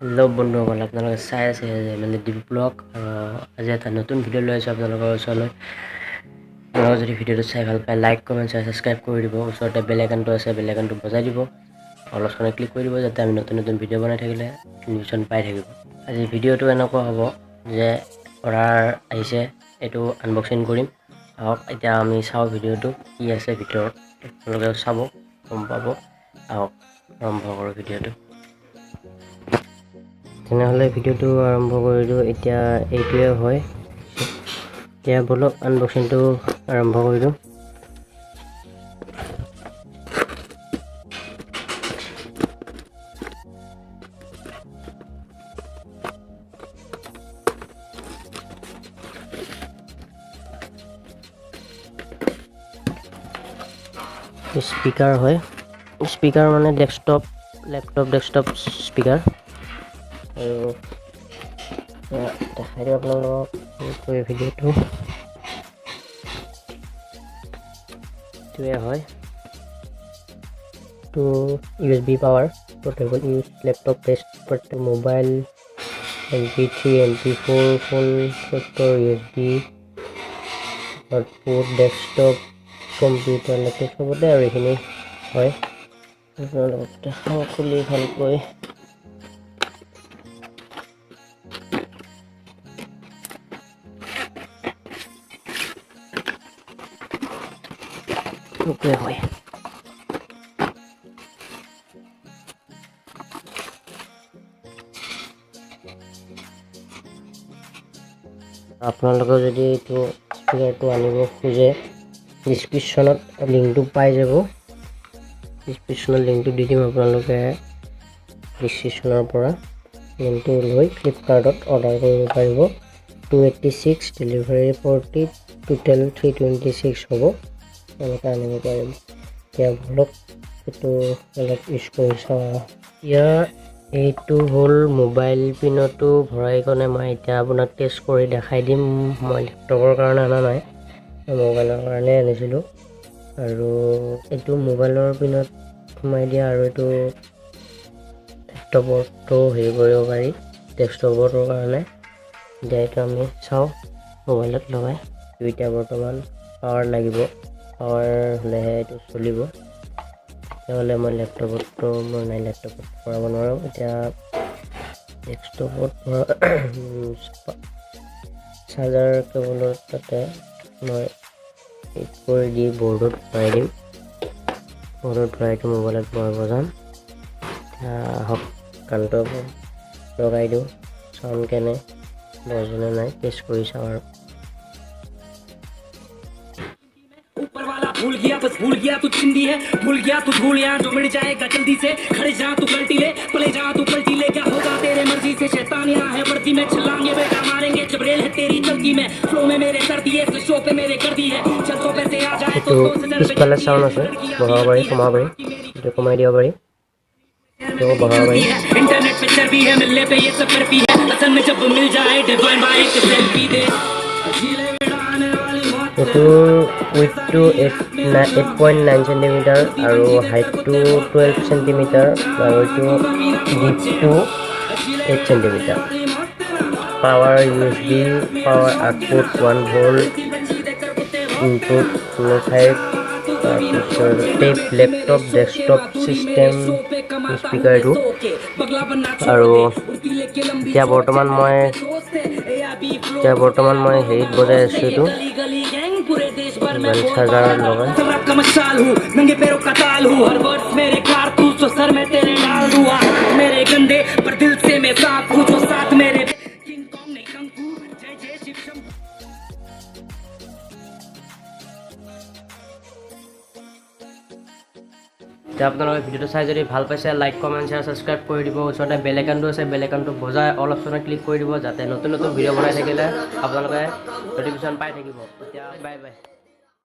Hello' বন্ধুসকল, আপোনালোকে চাই আছে যে Mld Dipu ব্লগ। আজি এটা নতুন ভিডিঅ' লৈ আছোঁ আপোনালোকৰ ওচৰলৈ। আপোনালোকে যদি ভিডিঅ'টো চাই ভাল পায়, লাইক কমেণ্ট ছাবস্ক্ৰাইব কৰি দিব। ওচৰতে বেল আইকনটো আছে, বেল আইকনটো বজাই দিব, অলপ সময় ক্লিক কৰি দিব, যাতে আমি নতুন নতুন ভিডিঅ' বনাই থাকিলে নোটিফিকেশ্যন পাই থাকিব। আজি ভিডিঅ'টো এনেকুৱা হ'ব যে অৰ্ডাৰ আহিছে, এইটো আনবক্সিং কৰিম। আহক এতিয়া আমি চাওঁ ভিডিঅ'টো কি আছে ভিতৰত, আপোনালোকে চাব, গম পাব। আহক আৰম্ভ কৰোঁ ভিডিঅ'টো। তেনেহ'লে ভিডিঅ'টো আৰম্ভ কৰি দিওঁ। এতিয়া এইটোৱে হয়, এতিয়া বলক আনবক্সিংটো আৰম্ভ কৰি দিওঁ। স্পীকাৰ হয়, স্পীকাৰ মানে লেপটপ ডেস্কটপ স্পীকাৰ। আৰু দেখাই দিওঁ আপোনালোকক ভিডিঅ'টো। এইটোৱে হয়, to USB power, portable use laptop, desktop, mobile, MP3, MP4, full sector USB, output, desktop, computer, laptop সবতে আৰু এইখিনি হয়। আপোনালোকক দেখাওঁ খুলি ভালকৈ। এইটোৱে হয়। আপোনালোকে যদি এইটো স্পীকাৰটো আনিব খোজে, ডিছক্ৰিপশ্যনত লিংকটো পাই যাব। ডিছক্ৰিপশ্যনত লিংকটো দি দিম, আপোনালোকে ডিছক্ৰিপশ্যনৰ পৰা লিংকটো লৈ ফ্লিপকাৰ্টত অৰ্ডাৰ কৰিব পাৰিব। 286 ডেলিভাৰী 40, টোটেল 326 হ'ব। এনেকৈ আনিব পাৰিম। এতিয়া বলক এইটো অলপ ইউজ কৰি চাওঁ। এইটো হ'ল মোবাইল পিনতো ভৰাই কিনে মই এতিয়া আপোনাক টেষ্ট কৰি দেখাই দিম। মই লেপটপৰ কাৰণে অনা নাই, মোবাইলৰ কাৰণে আনিছিলোঁ। আৰু এইটো মোবাইলৰ পিনত সোমাই দিয়া, আৰু এইটো লেপটপতো হেৰি কৰিব পাৰি, ডেস্কটপৰ কাৰণে। এতিয়া এইটো আমি চাওঁ মোবাইলত লগাই। এতিয়া বৰ্তমান পাৱাৰ লাগিব, পাৱাৰ হ'লেহে এইটো চলিব। তেতিয়াহ'লে মই লেপটপতো মোৰ নাই, লেপটপত ভৰাব নোৱাৰোঁ। এতিয়া ডেস্কটপত চাৰ্জাৰ কেবলৰ তাতে মই ফিট কৰি দি বৰ্ডত ভৰাই দিম। বৰ্ডত ভৰাই দি মোবাইলত ভৰাব যাম। আহক গানটো লগাই দিওঁ, চাউণ্ড কেনে বজনে নাই টেষ্ট কৰি চাওঁ। আৰু भूल गया बस भूल गया तू चिंदी है, भूल गया तू भूल यहाँ जो मिट जाएगा जल्दी से। खड़े जा तू पलटी ले, पले जा तू पलटी ले, क्या होगा तेरे मर्जी से। शैतान यहाँ है वर्दी में, छलांगे बेटा मारेंगे जब रेल है तेरी चलती में। फ्लो में मेरे कर दिए, शो पे मेरे कर दी है। चल तो पैसे आ जाए तो পিছফালে চাউণ্ড আছে, বঢ়াব পাৰি, কমাব পাৰি, এইটো কমাই দিব পাৰি, বঢ়াব পাৰি। इंटरनेट पे चर्बी है, मिलने पे ये सब करती है। असल में जब मिल जाए डिवाइन बाय एक सेल्फी दे। এইটোৰ উইথটো 8.9 চেণ্টিমিটাৰ আৰু হাইটটো 12 চেণ্টিমিটাৰ, আৰু এইটো ডিপটো 8 centimetre. Power USB, power output 1 volt, input 5। তাৰপিছত লেপটপ ডেস্কটপ চিষ্টেম স্পীকাৰটো। আৰু এতিয়া বৰ্তমান মই হেৰিত বজাই আছোঁ, এইটো মোবাইল চাৰ্জাৰত লগাই। मशाल हूँ नंगे पैरों का ताल हूँ, हर वर्ष मेरे कारतूस तो सर में तेरे डाल दूँ। मेरे गंदे पर दिल से मैं साफ हूँ, जो साथ मेरे किंग कॉन्ग नहीं कंकू। जय जय शिव शंभू। এতিয়া আপোনালোকে ভিডিঅ'টো চাই যদি ভাল পাইছে, লাইক কমেণ্ট শ্বেয়াৰ ছাবস্ক্ৰাইব কৰি দিব। ওচৰতে বেল আইকনটো আছে, বেল আইকনটো বজাই অল অপশ্যনত ক্লিক কৰি দিব, যাতে নতুন নতুন ভিডিঅ' বনাই থাকিলে আপোনালোকে নটিফিকেশ্যন পাই থাকিব। এতিয়া বাই বাই।